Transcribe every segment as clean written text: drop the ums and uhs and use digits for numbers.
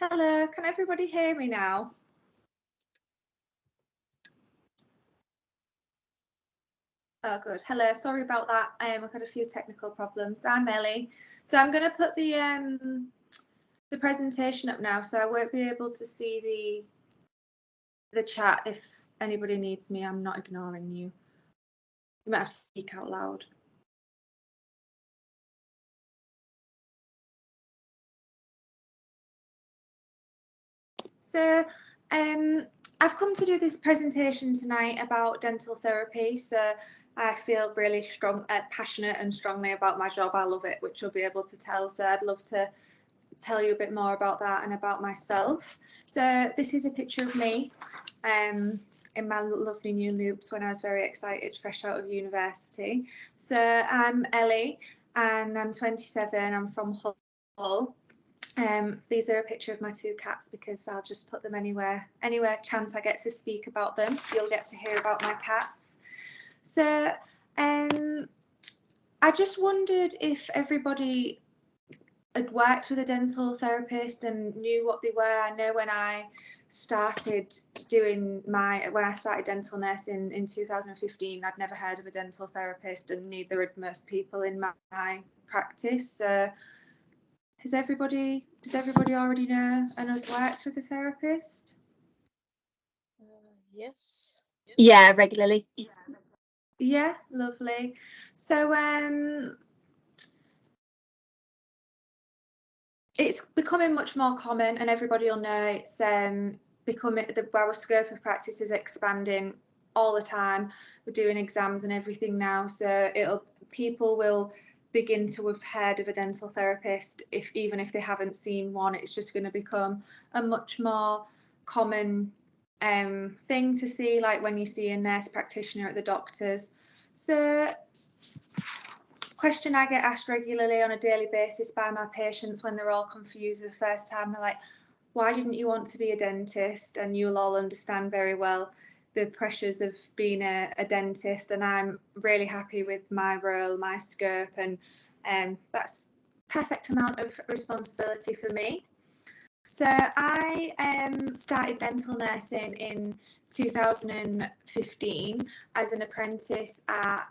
Hello, can everybody hear me now? Oh, good. Hello, sorry about that. I've had a few technical problems. I'm Ellie. So I'm going to put the presentation up now, so I won't be able to see the chat. If anybody needs me, I'm not ignoring you. You might have to speak out loud. So I've come to do this presentation tonight about dental therapy. So I feel really passionate and strongly about my job. I love it, which you'll be able to tell. So I'd love to tell you a bit more about that and about myself. So this is a picture of me in my lovely new loops when I was very excited, fresh out of university. So I'm Ellie and I'm 27. I'm from Hull. These are a picture of my two cats because I'll just put them anywhere chance I get to speak about them. You'll get to hear about my cats. So I just wondered if everybody had worked with a dental therapist and knew what they were. I know when I started dental nursing in 2015, I'd never heard of a dental therapist, and neither had most people in my practice. So does everybody already know and has worked with a therapist? Yes. Yeah, regularly. Yeah, lovely. So it's becoming much more common, and everybody will know it's becoming our scope of practice is expanding all the time. We're doing exams and everything now, so people will begin to have heard of a dental therapist even if they haven't seen one. It's just going to become a much more common thing to see, like when you see a nurse practitioner at the doctor's. So question I get asked regularly on a daily basis by my patients when they're all confused the first time, they're like, why didn't you want to be a dentist? And you'll all understand very well the pressures of being a dentist, and I'm really happy with my role, my scope, and that's perfect amount of responsibility for me. So I started dental nursing in 2015 as an apprentice at,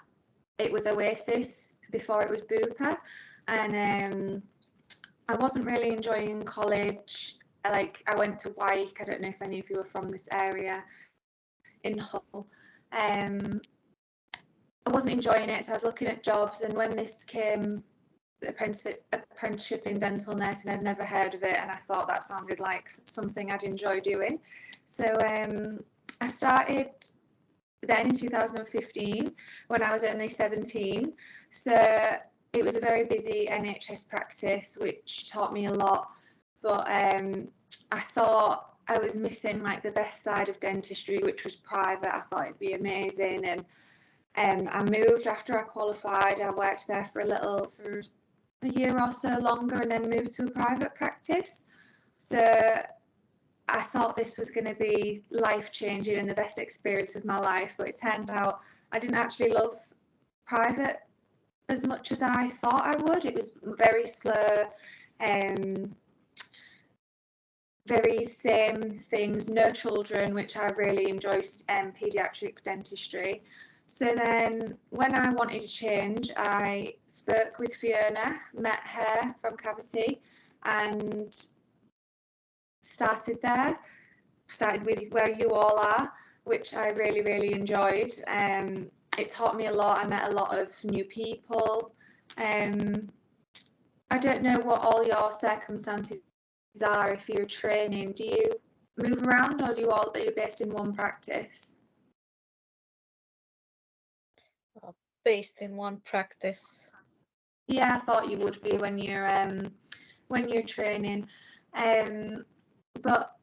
it was Oasis before it was Bupa, and I wasn't really enjoying college. Like, I went to Wyke. I don't know if any of you are from this area in Hull. I wasn't enjoying it, so I was looking at jobs, and when this came, the apprenticeship in dental nursing, I'd never heard of it, and I thought that sounded like something I'd enjoy doing. So I started then in 2015 when I was only 17. So it was a very busy NHS practice, which taught me a lot, but I thought I was missing like the best side of dentistry, which was private. I thought it'd be amazing, and I moved after I qualified. I worked there for a year or so longer, and then moved to a private practice. So I thought this was going to be life-changing and the best experience of my life, but it turned out I didn't actually love private as much as I thought I would. It was very slow, very same things, no children, which I really enjoy, paediatric dentistry. So then when I wanted to change, I spoke with Fiona, met her from Cavity, and started with where you all are, which I really, really enjoyed. It taught me a lot. I met a lot of new people. I don't know what all your circumstances are if you're training. Do you move around, or are you based in one practice? Based in one practice. Yeah, I thought you would be when you're training. But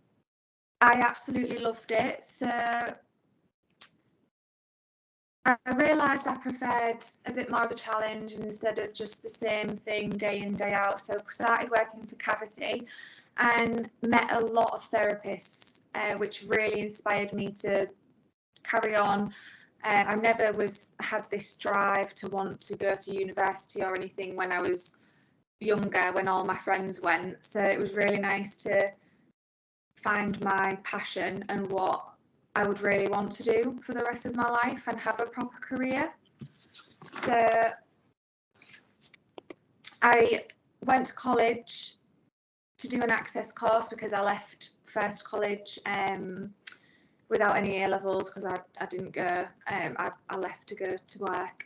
I absolutely loved it. So I realised I preferred a bit more of a challenge instead of just the same thing day in, day out. So I started working for Cavity and met a lot of therapists, which really inspired me to carry on. I never had this drive to want to go to university or anything when I was younger, when all my friends went. So it was really nice to find my passion and what I would really want to do for the rest of my life and have a proper career. So I went to college to do an access course because I left first college without any A-levels because I didn't go. I left to go to work.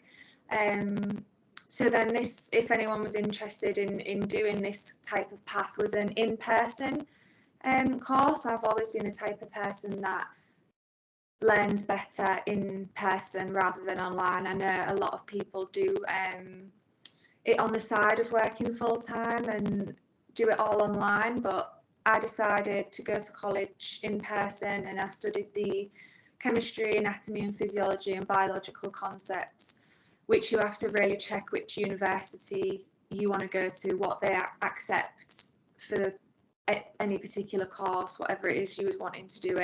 So then this, if anyone was interested in doing this type of path, was an in-person course. I've always been the type of person that learns better in person rather than online. I know a lot of people do it on the side of working full-time and do it all online, but I decided to go to college in person, and I studied the chemistry, anatomy and physiology and biological concepts, which you have to really check which university you want to go to, what they accept for any particular course, whatever it is you was wanting to do.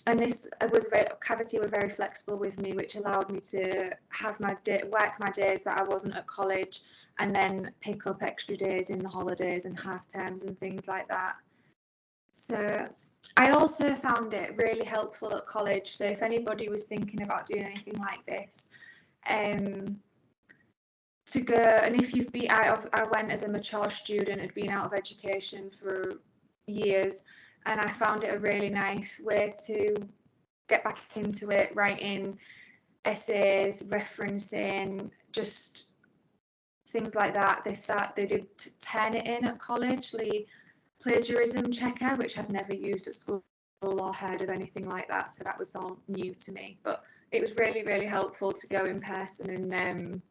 And this was Cavity were very flexible with me, which allowed me to have work my days that I wasn't at college, and then pick up extra days in the holidays and half terms and things like that. So I also found it really helpful at college. So if anybody was thinking about doing anything like this, to go, and if you've been I went as a mature student, had been out of education for years, and I found it a really nice way to get back into it, writing essays, referencing, just things like that. They did Turnitin at college, the plagiarism checker, which I'd never used at school or heard of anything like that, so that was all new to me. But it was really, really helpful to go in person and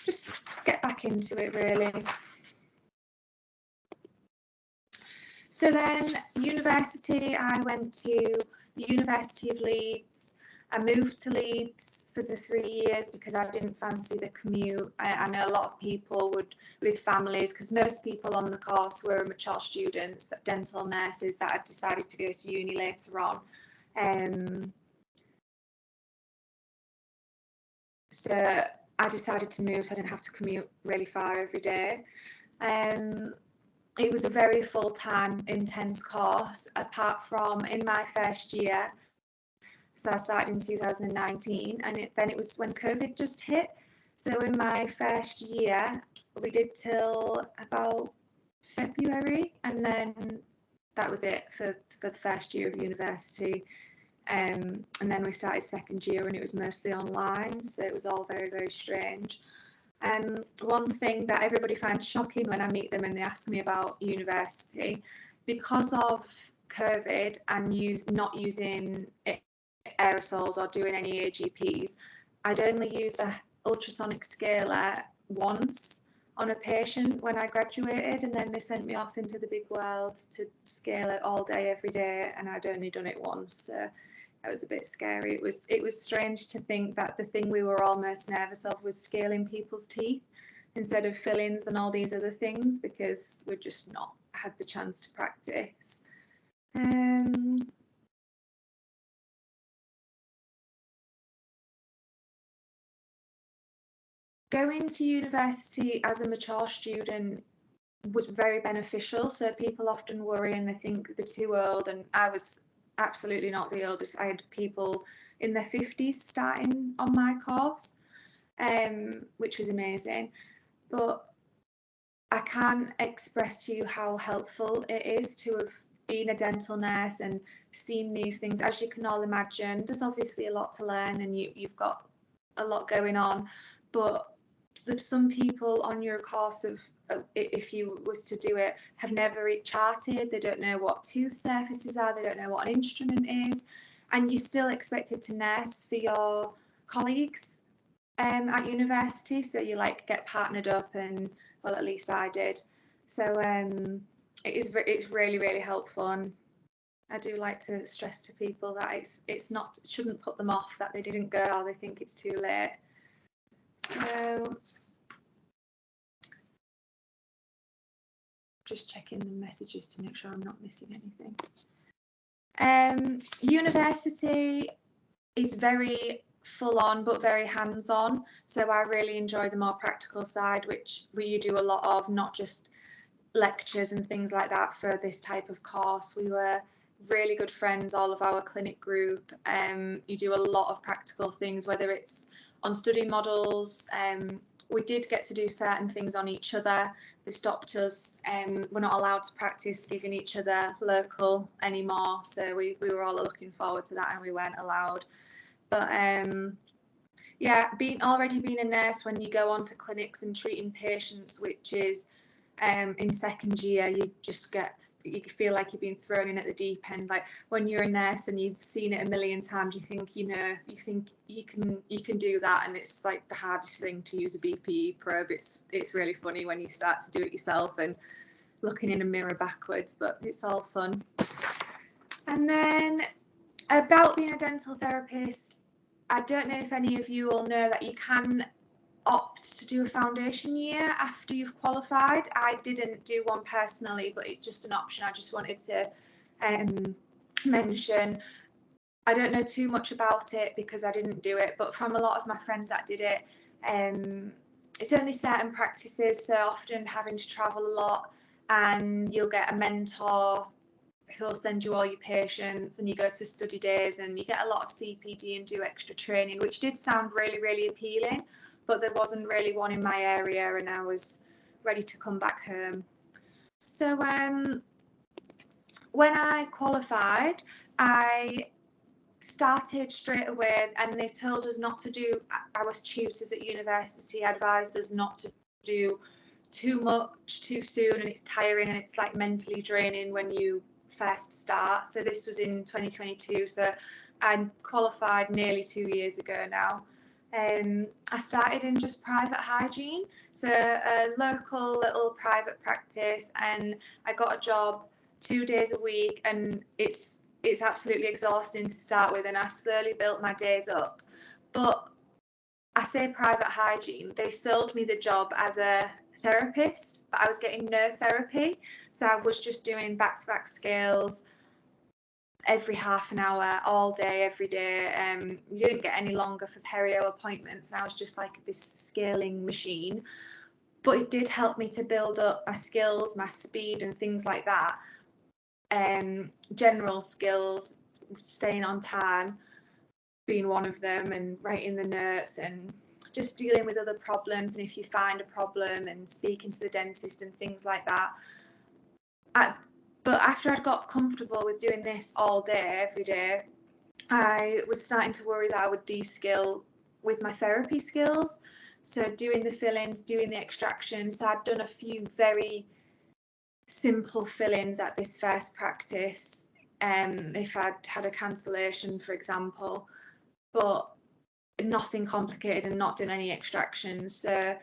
just get back into it, really. So then university, I went to the University of Leeds. I moved to Leeds for the 3 years because I didn't fancy the commute. I know a lot of people would, with families, because most people on the course were mature students, dental nurses that had decided to go to uni later on. So I decided to move so I didn't have to commute really far every day. It was a very full-time, intense course, apart from in my first year. So I started in 2019, and then it was when COVID just hit. So in my first year, we did till about February, and then that was it for the first year of university. And then we started second year, and it was mostly online, so it was all very, very strange. One thing that everybody finds shocking when I meet them and they ask me about university, because of COVID and not using aerosols or doing any AGPs, I'd only used an ultrasonic scaler once on a patient when I graduated, and then they sent me off into the big world to scale it all day, every day, and I'd only done it once. So it was a bit scary. It was strange to think that the thing we were all most nervous of was scaling people's teeth instead of fillings and all these other things, because we'd just not had the chance to practice. Going to university as a mature student was very beneficial. So people often worry and they think they're too old, and I was absolutely not the oldest. I had people in their 50s starting on my course, which was amazing. But I can't express to you how helpful it is to have been a dental nurse and seen these things. As you can all imagine, there's obviously a lot to learn, and you've got a lot going on, but some people on your course if you was to do it, have never charted. They don't know what tooth surfaces are. They don't know what an instrument is, and you're still expected to nurse for your colleagues at university. So you get partnered up, and well, at least I did. So it's really, really helpful, and I do like to stress to people that it shouldn't put them off that they didn't go or they think it's too late. So just checking the messages to make sure I'm not missing anything. University is very full on but very hands on, so I really enjoy the more practical side, where you do a lot of not just lectures and things like that for this type of course. We were really good friends, all of our clinic group. You do a lot of practical things, whether it's on study models. We did get to do certain things on each other. They stopped us. We're not allowed to practice giving each other local anymore. So we were all looking forward to that, and we weren't allowed. But yeah, already being a nurse, when you go on to clinics and treating patients, which is in second year, you feel like you're being thrown in at the deep end. Like when you're a nurse and you've seen it a million times, you think you can do that, and it's like the hardest thing to use a BPE probe. It's really funny when you start to do it yourself and looking in a mirror backwards, but it's all fun. And then about being a dental therapist, I don't know if any of you all know that you can opt to do a foundation year after you've qualified. I didn't do one personally, but it's just an option I just wanted to mention. I don't know too much about it because I didn't do it, but from a lot of my friends that did it, it's only certain practices, so often having to travel a lot, and you'll get a mentor who'll send you all your patients, and you go to study days and you get a lot of CPD and do extra training, which did sound really, really appealing, but there wasn't really one in my area, and I was ready to come back home. So when I qualified, I started straight away, and they told us not to do, our tutors at university advised us not to do too much too soon, and it's tiring and it's like mentally draining when you first start. So this was in 2022, so I qualified nearly 2 years ago now. I started in just private hygiene, so a local little private practice, and I got a job 2 days a week, and it's absolutely exhausting to start with, and I slowly built my days up. But I say private hygiene, they sold me the job as a therapist, but I was getting no therapy, so I was just doing back-to-back scales every half an hour, all day, every day. You didn't get any longer for perio appointments, and I was just like this scaling machine. But it did help me to build up my skills, my speed, and things like that. General skills, staying on time being one of them, and writing the notes, and just dealing with other problems, and if you find a problem, and speaking to the dentist and things like that. But after I'd got comfortable with doing this all day, every day, I was starting to worry that I would de-skill with my therapy skills. So doing the fill-ins, doing the extractions. So I'd done a few very simple fill-ins at this first practice, if I'd had a cancellation, for example, but nothing complicated and not done any extractions. So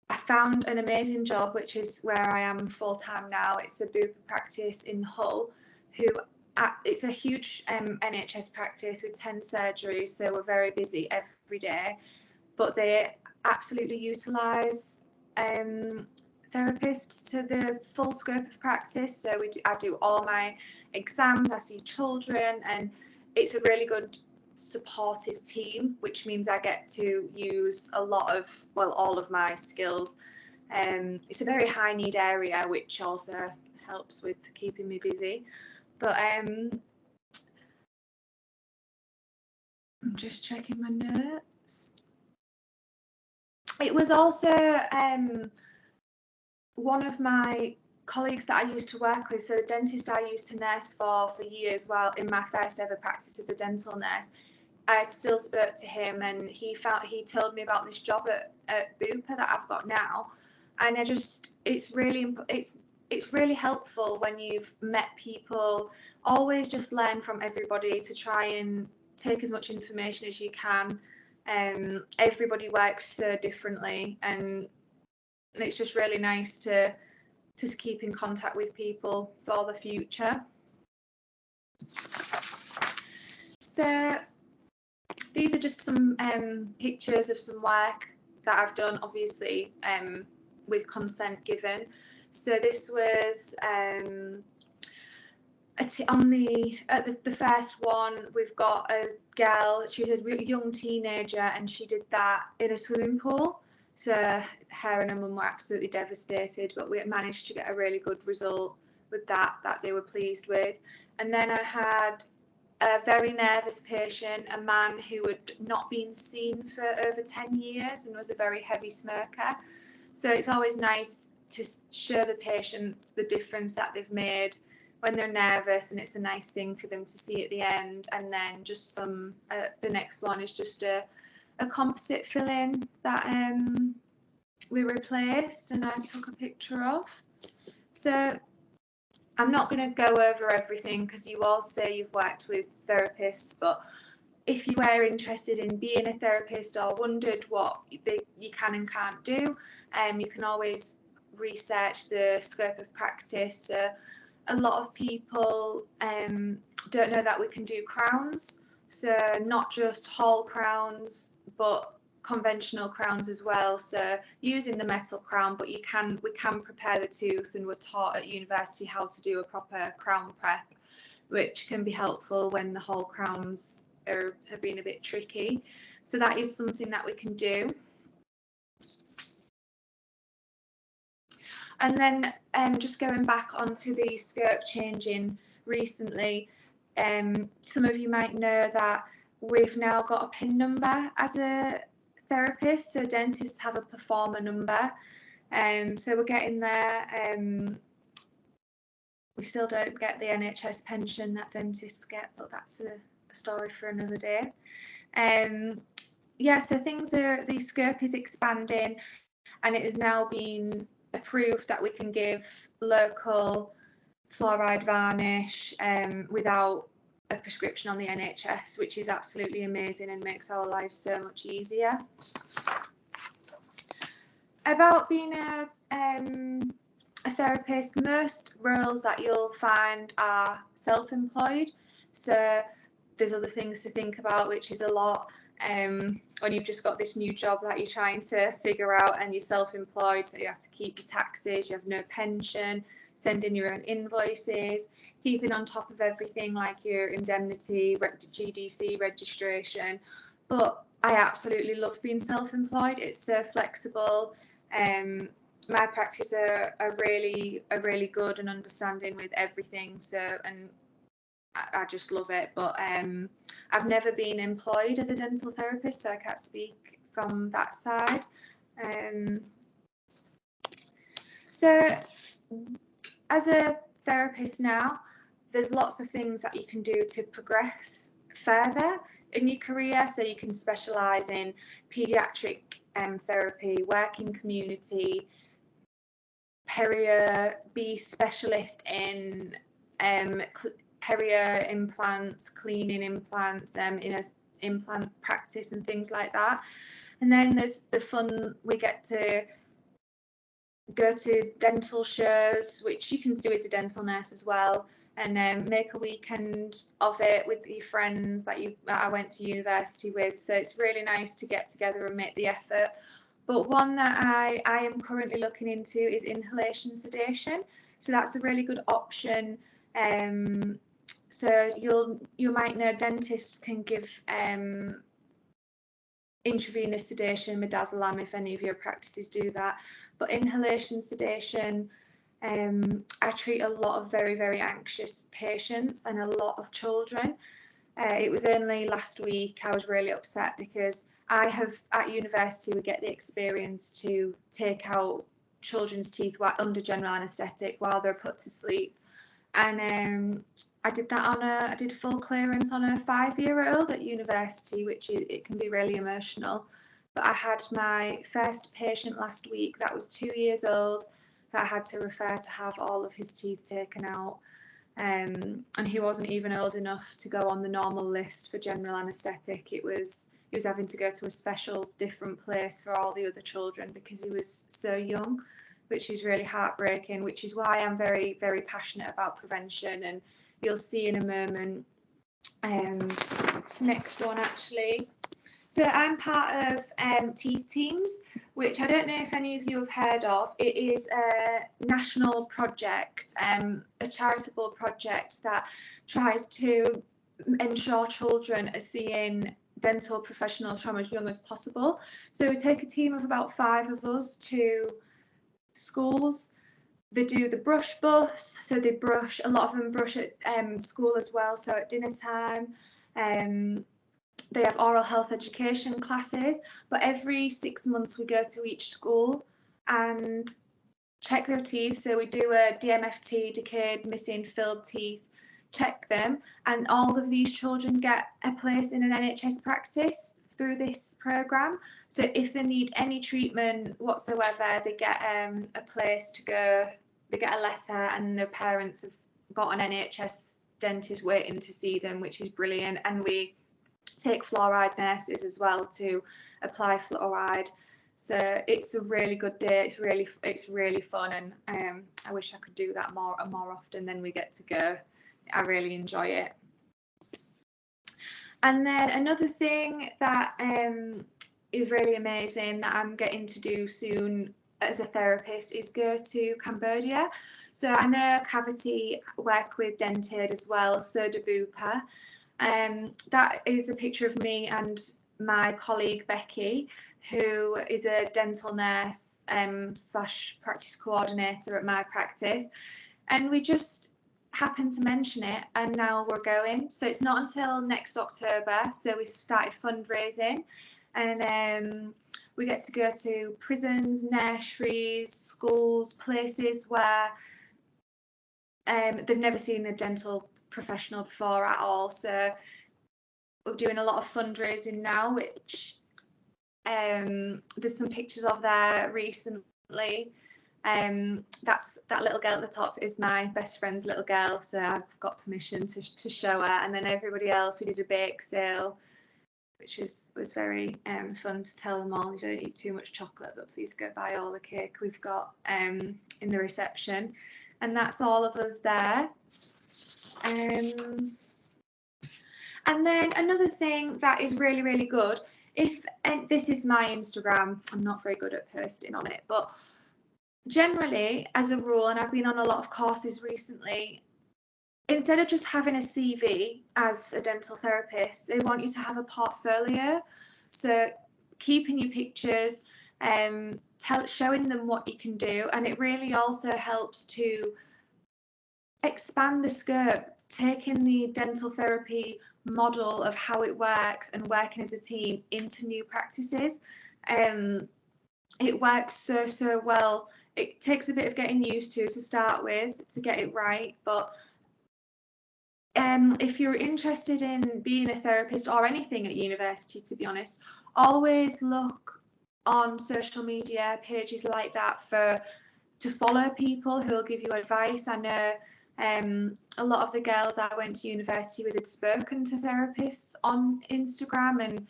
I found an amazing job, which is where I am full-time now. It's a Bupa practice in Hull, it's a huge NHS practice with 10 surgeries, so we're very busy every day, but they absolutely utilise therapists to the full scope of practice. So I do all my exams, I see children, and it's a really good supportive team, which means I get to use all of my skills. It's a very high need area, which also helps with keeping me busy. But I'm just checking my notes. It was also one of my colleagues that I used to work with, so the dentist I used to nurse for years, well, in my first ever practice as a dental nurse, I still spoke to him, and he told me about this job at Bupa that I've got now, and it's really helpful when you've met people. Always just learn from everybody to try and take as much information as you can. Everybody works so differently, and it's just really nice to keep in contact with people for the future. So these are just some pictures of some work that I've done, obviously with consent given. So this was on the first one, we've got a girl, she was a young teenager, and she did that in a swimming pool. So her and her mum were absolutely devastated, but we managed to get a really good result with that they were pleased with. And then I had a very nervous patient, a man who had not been seen for over 10 years and was a very heavy smoker. So it's always nice to show the patient the difference that they've made when they're nervous, and it's a nice thing for them to see at the end. And then just the next one is just a composite fill-in that we replaced and I took a picture of. So I'm not going to go over everything because you all say you've worked with therapists, but if you were interested in being a therapist or wondered what you can and can't do, you can always research the scope of practice. A lot of people don't know that we can do crowns, so not just whole crowns, but conventional crowns as well. So using the metal crown, but we can prepare the tooth, and we're taught at university how to do a proper crown prep, which can be helpful when the whole crowns have been a bit tricky. So that is something that we can do. And then just going back onto the scope changing recently, some of you might know that we've now got a PIN number as a therapist. So dentists have a performer number. So we're getting there. We still don't get the NHS pension that dentists get, but that's a story for another day. Yeah, so the scope is expanding, and it has now been approved that we can give local fluoride varnish without a prescription on the NHS, which is absolutely amazing and makes our lives so much easier. About being a therapist, most roles that you'll find are self-employed, so there's other things to think about, which is a lot when you've just got this new job that you're trying to figure out and you're self-employed, so you have to keep your taxes, you have no pension, sending your own invoices, keeping on top of everything like your indemnity, GDC registration. But I absolutely love being self-employed. It's so flexible. My practice are really good and understanding with everything, so and I just love it. But I've never been employed as a dental therapist, so I can't speak from that side. So as a therapist now, there's lots of things that you can do to progress further in your career. So you can specialise in paediatric therapy, work in community, be specialist in perio implants, cleaning implants, in an implant practice and things like that. And then there's the fun, we get to go to dental shows, which you can do as a dental nurse as well, and make a weekend of it with your friends that I went to university with. So it's really nice to get together and make the effort. But one that I am currently looking into is inhalation sedation. So that's a really good option. So you might know dentists can give intravenous sedation, midazolam, if any of your practices do that. But inhalation sedation, I treat a lot of very, very anxious patients and a lot of children. It was only last week I was really upset because at university we get the experience to take out children's teeth under general anaesthetic while they're put to sleep. And I did that I did full clearance on a 5-year-old at university, which it can be really emotional. But I had my first patient last week that was 2 years old that I had to refer to have all of his teeth taken out. And he wasn't even old enough to go on the normal list for general anaesthetic. He was having to go to a special different place for all the other children because he was so young, which is really heartbreaking, which is why I'm very, very passionate about prevention. And you'll see in a moment, next one actually. So I'm part of Teeth Teams, which I don't know if any of you have heard of. It is a national project, a charitable project that tries to ensure children are seeing dental professionals from as young as possible. So we take a team of about 5 of us to schools. They do the brush bus, so they brush, a lot of them brush at school as well, so at dinner time. They have oral health education classes, but every 6 months we go to each school and check their teeth. So we do a DMFT, decayed, missing, filled teeth, check them, and all of these children get a place in an NHS practice through this programme. So if they need any treatment whatsoever, they get a place to go. They get a letter, and their parents have got an NHS dentist waiting to see them, which is brilliant. And we take fluoride nurses as well to apply fluoride. So it's a really good day. It's really fun, and I wish I could do that more often than we get to go. I really enjoy it. And then another thing that is really amazing that I'm getting to do soon as a therapist is go to Cambodia. So I know Cavity work with Dented as well, so do Bupa. That is a picture of me and my colleague Becky, who is a dental nurse / practice coordinator at my practice. And we just happened to mention it, and now we're going. So it's not until next October. So we started fundraising, and we get to go to prisons, nurseries, schools, places where they've never seen a dental professional before at all. So we're doing a lot of fundraising now, which there's some pictures of there recently. That little girl at the top is my best friend's little girl, so I've got permission to show her. And then everybody else, we did a bake sale, which was very fun to tell them all, you don't eat too much chocolate, but please go buy all the cake we've got in the reception. And that's all of us there. And then another thing that is really, really good, and this is my Instagram, I'm not very good at posting on it, but generally, as a rule, and I've been on a lot of courses recently, instead of just having a CV as a dental therapist, they want you to have a portfolio. So keeping your pictures, showing them what you can do, and it really also helps to expand the scope, taking the dental therapy model of how it works and working as a team into new practices. It works so well. It takes a bit of getting used to start with to get it right, but if you're interested in being a therapist or anything at university, to be honest, always look on social media pages like that to follow people who will give you advice. I know a lot of the girls I went to university with had spoken to therapists on Instagram, and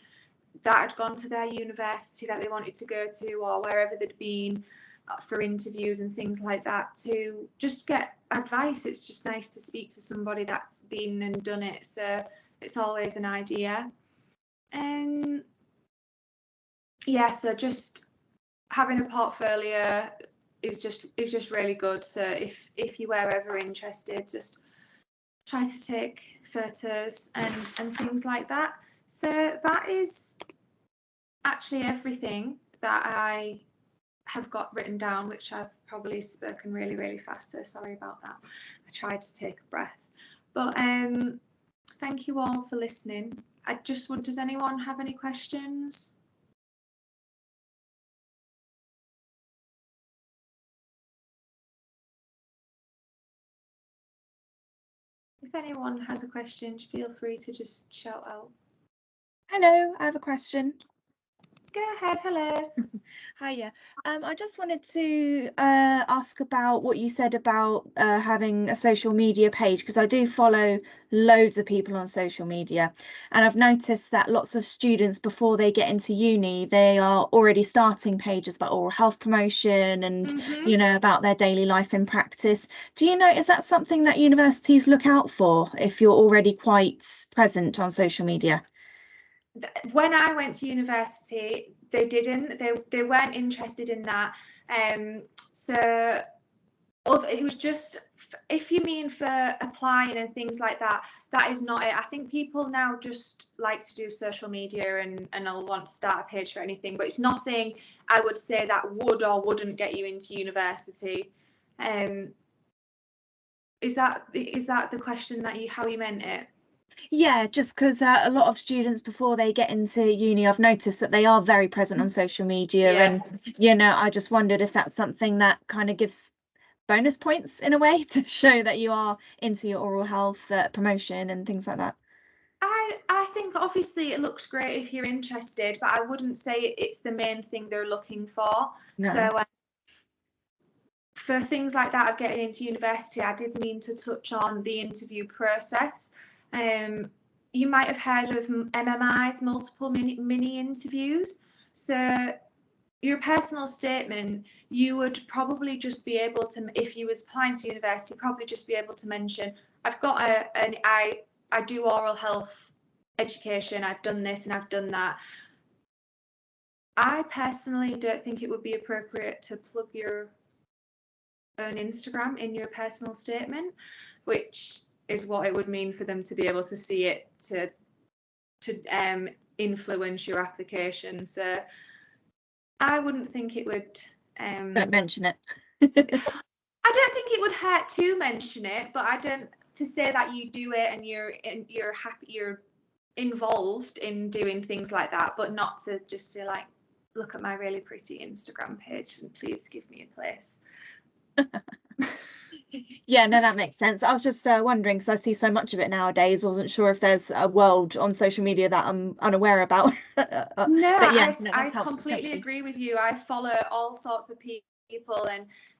that had gone to their university that they wanted to go to, or wherever they'd been for interviews and things like that, to just get advice. It's just nice to speak to somebody that's been and done it, so it's always an idea. And yeah, so just having a portfolio is just really good. So if you were ever interested, just try to take photos and things like that. So that is actually everything that I have got written down, which I've probably spoken really, really fast, so sorry about that. I tried to take a breath. But thank you all for listening. Does anyone have any questions? If anyone has a question, feel free to just shout out. Hello, I have a question. Go ahead. Hello. Hiya. I just wanted to ask about what you said about having a social media page, because I do follow loads of people on social media, and I've noticed that lots of students, before they get into uni, they are already starting pages about oral health promotion and you know, about their daily life in practice. Do you know, is that something that universities look out for if you're already quite present on social media? When I went to university, they didn't. They weren't interested in that. So it was just, if you mean for applying and things like that, that is not it. I think people now just like to do social media and they'll want to start a page for anything, but it's nothing I would say that would or wouldn't get you into university. Is that the question that how you meant it? Yeah, just because a lot of students before they get into uni, I've noticed that they are very present on social media, Yeah. and I just wondered if that's something that kind of gives bonus points in a way to show that you are into your oral health promotion and things like that. I think obviously it looks great if you're interested, but I wouldn't say it's the main thing they're looking for. No. So for things like that of getting into university, I did mean to touch on the interview process. You might have heard of MMIs, multiple mini interviews. So your personal statement, you would probably just be able to, if you was applying to university, probably just be able to mention, I've got I do oral health education, I've done this and I've done that. I personally don't think it would be appropriate to plug your own Instagram in your personal statement, which is what it would mean for them to be able to see it to influence your application. So I wouldn't think it would. Don't mention it. I don't think it would hurt to mention it, but I don't, to say that you do it and you're happy, you're involved in doing things like that, but not to just say like, look at my really pretty Instagram page and please give me a place. Yeah, no, that makes sense. I was just wondering, because I see so much of it nowadays. I wasn't sure if there's a world on social media that I'm unaware about. No, but yeah, I completely agree with you. I follow all sorts of people,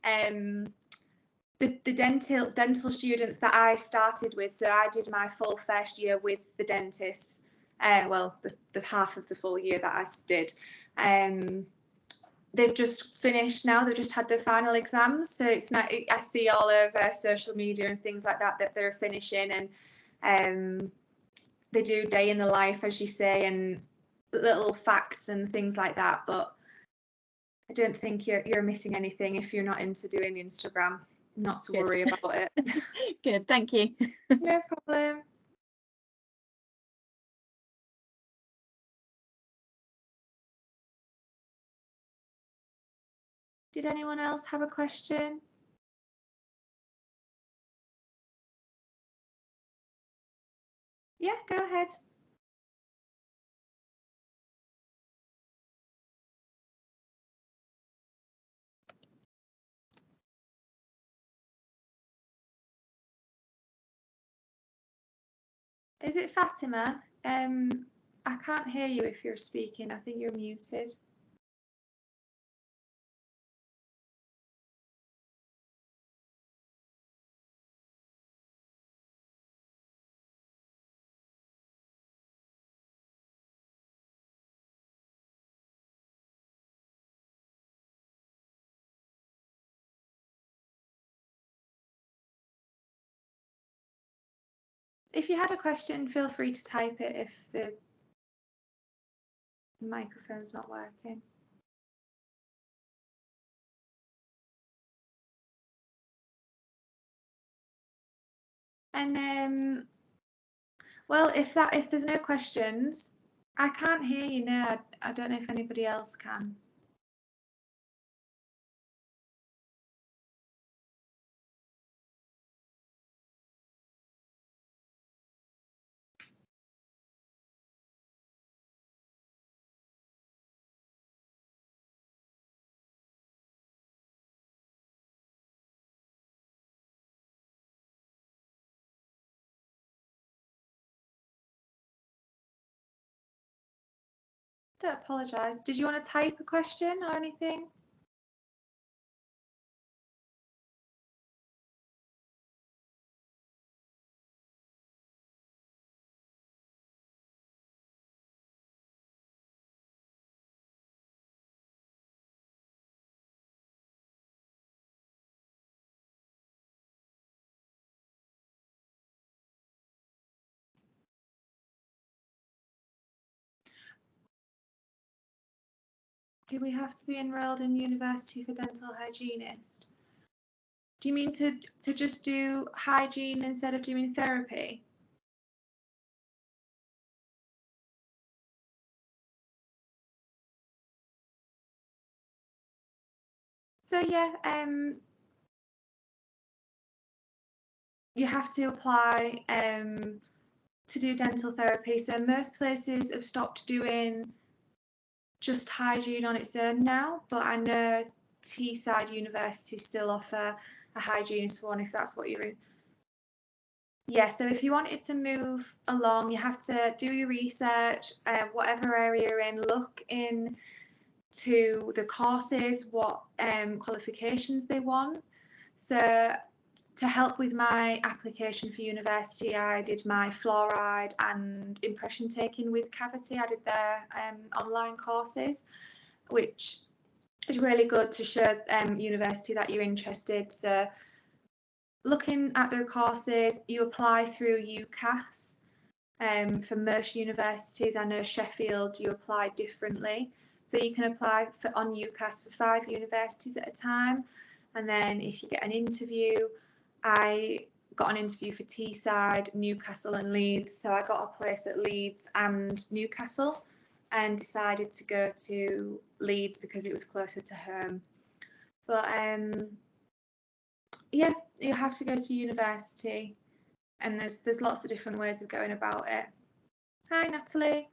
and the dental students that I started with. So I did my full first year with the dentists. Well, the half of the full year that I did. They've just finished now. They've just had their final exams. So it's not, I see all over social media and things like that they're finishing, and they do day in the life, as you say, and little facts and things like that. But I don't think you're missing anything if you're not into doing Instagram. Not to worry about it. Good, thank you. No problem. Did anyone else have a question? Yeah, go ahead. Is it Fatima? I can't hear you if you're speaking. I think you're muted. If you had a question, feel free to type it if the microphone's not working. And well, if there's no questions, I can't hear you now. I don't know if anybody else can. Don't apologise. Did you want to type a question or anything? Do we have to be enrolled in university for dental hygienist? Do you mean to just do hygiene instead of doing therapy? So yeah, you have to apply to do dental therapy. So most places have stopped doing just hygiene on its own now, but I know Teesside University still offer a hygienist one if that's what you're in. Yeah, so if you wanted to move along, you have to do your research, whatever area you're in, look in to the courses, what qualifications they want. So to help with my application for university, I did my fluoride and impression taking with Cavity. I did their online courses, which is really good to show university that you're interested. So looking at their courses, you apply through UCAS. For most universities, I know Sheffield, you apply differently. So you can apply on UCAS for 5 universities at a time. And then if you get an interview, I got an interview for Teesside, Newcastle and Leeds. So I got a place at Leeds and Newcastle and decided to go to Leeds because it was closer to home. But yeah, you have to go to university, and there's lots of different ways of going about it. Hi, Natalie.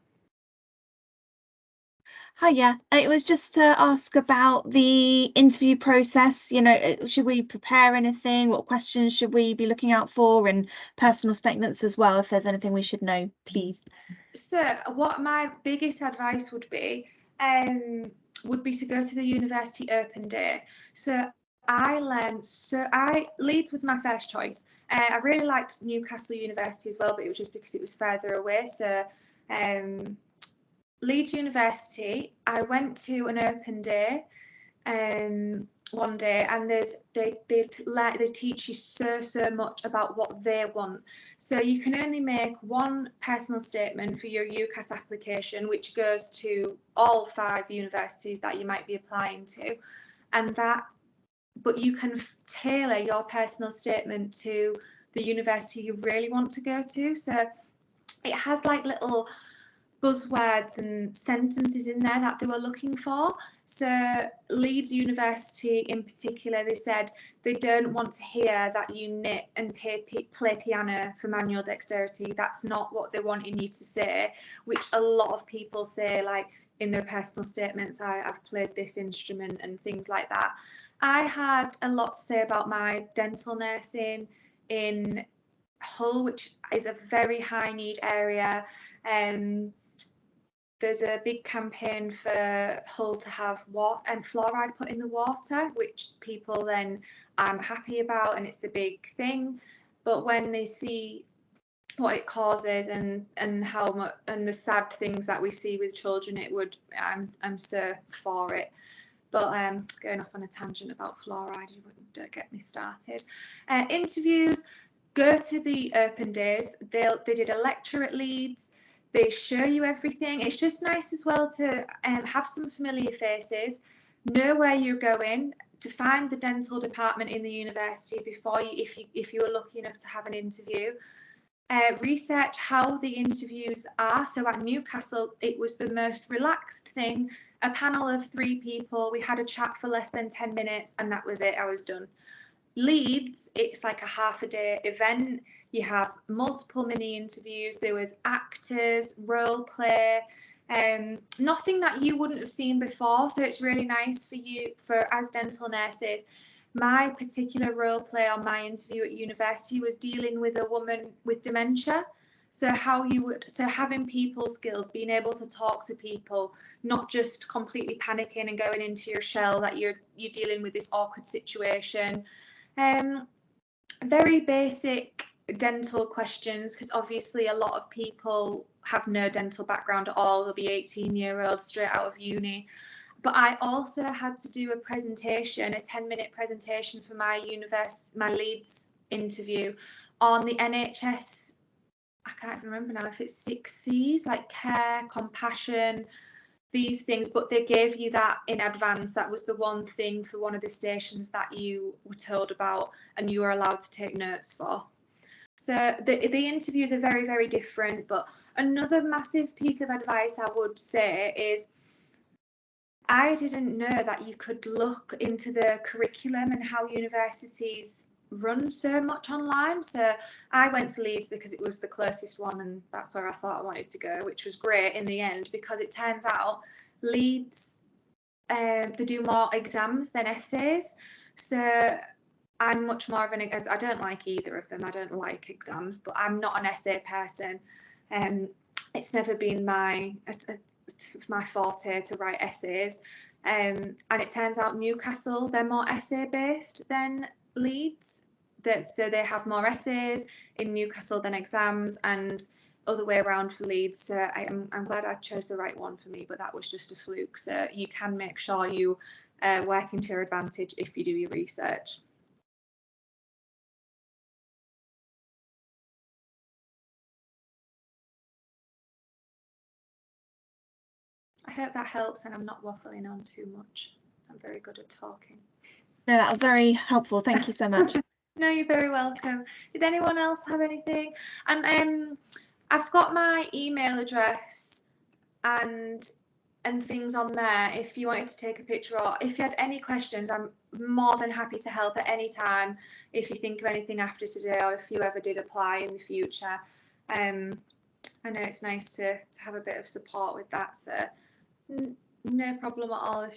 Hi, yeah. It was just to ask about the interview process. You know, should we prepare anything? What questions should we be looking out for? And personal statements as well, if there's anything we should know, please. So what my biggest advice would be to go to the university open day. So Leeds was my first choice. I really liked Newcastle University as well, but it was just because it was further away. So Leeds University, I went to an open day one day, and they teach you so much about what they want. So you can only make one personal statement for your UCAS application, which goes to all 5 universities that you might be applying to, but you can tailor your personal statement to the university you really want to go to. So it has like little buzzwords and sentences in there that they were looking for. So Leeds University in particular, they said they don't want to hear that you knit and play piano for manual dexterity. That's not what they're wanting you to say, which a lot of people say, like in their personal statements, I've played this instrument and things like that. I had a lot to say about my dental nursing in Hull, which is a very high need area. There's a big campaign for Hull to have water and fluoride put in the water, which people then aren't happy about, and it's a big thing. But when they see what it causes and how much and the sad things that we see with children, I'm so for it. But going off on a tangent about fluoride, don't get me started. Interviews, go to the open days. They did a lecture at Leeds. They show you everything. It's just nice as well to have some familiar faces, know where you're going, to find the dental department in the university before if you were lucky enough to have an interview. Research how the interviews are. So at Newcastle, it was the most relaxed thing. A panel of 3 people. We had a chat for less than 10 minutes, and that was it. I was done. Leeds, it's like a half a day event. You have multiple mini interviews. There was actors, role play, nothing that you wouldn't have seen before. So it's really nice for as dental nurses. My particular role play on my interview at university was dealing with a woman with dementia. So having people skills, being able to talk to people, not just completely panicking and going into your shell that you're dealing with this awkward situation. Very basic dental questions, because obviously a lot of people have no dental background at all. They'll be 18-year-olds straight out of uni. But I also had to do a 10-minute presentation for my Leeds interview on the NHS. I can't even remember now if it's 6 C's, like care, compassion, these things, but they gave you that in advance. That was the one thing for one of the stations that you were told about and you were allowed to take notes for. So the interviews are very, very different. But another massive piece of advice I would say is, I didn't know that you could look into the curriculum and how universities run so much online. So I went to Leeds because it was the closest one, and that's where I thought I wanted to go, which was great in the end, because it turns out Leeds, they do more exams than essays. So I'm much more of an, as I don't like either of them. I don't like exams, but I'm not an essay person. It's never been my forte to write essays. And it turns out Newcastle, they're more essay based than Leeds. So they have more essays in Newcastle than exams, and other way around for Leeds. So I'm glad I chose the right one for me, but that was just a fluke. So you can make sure you work into your advantage if you do your research. I hope that helps and I'm not waffling on too much. I'm very good at talking. No, that was very helpful. Thank you so much. No, you're very welcome. Did anyone else have anything? And I've got my email address and things on there if you wanted to take a picture, or if you had any questions, I'm more than happy to help at any time if you think of anything after today, or if you ever did apply in the future. I know it's nice to have a bit of support with that, so no problem at all if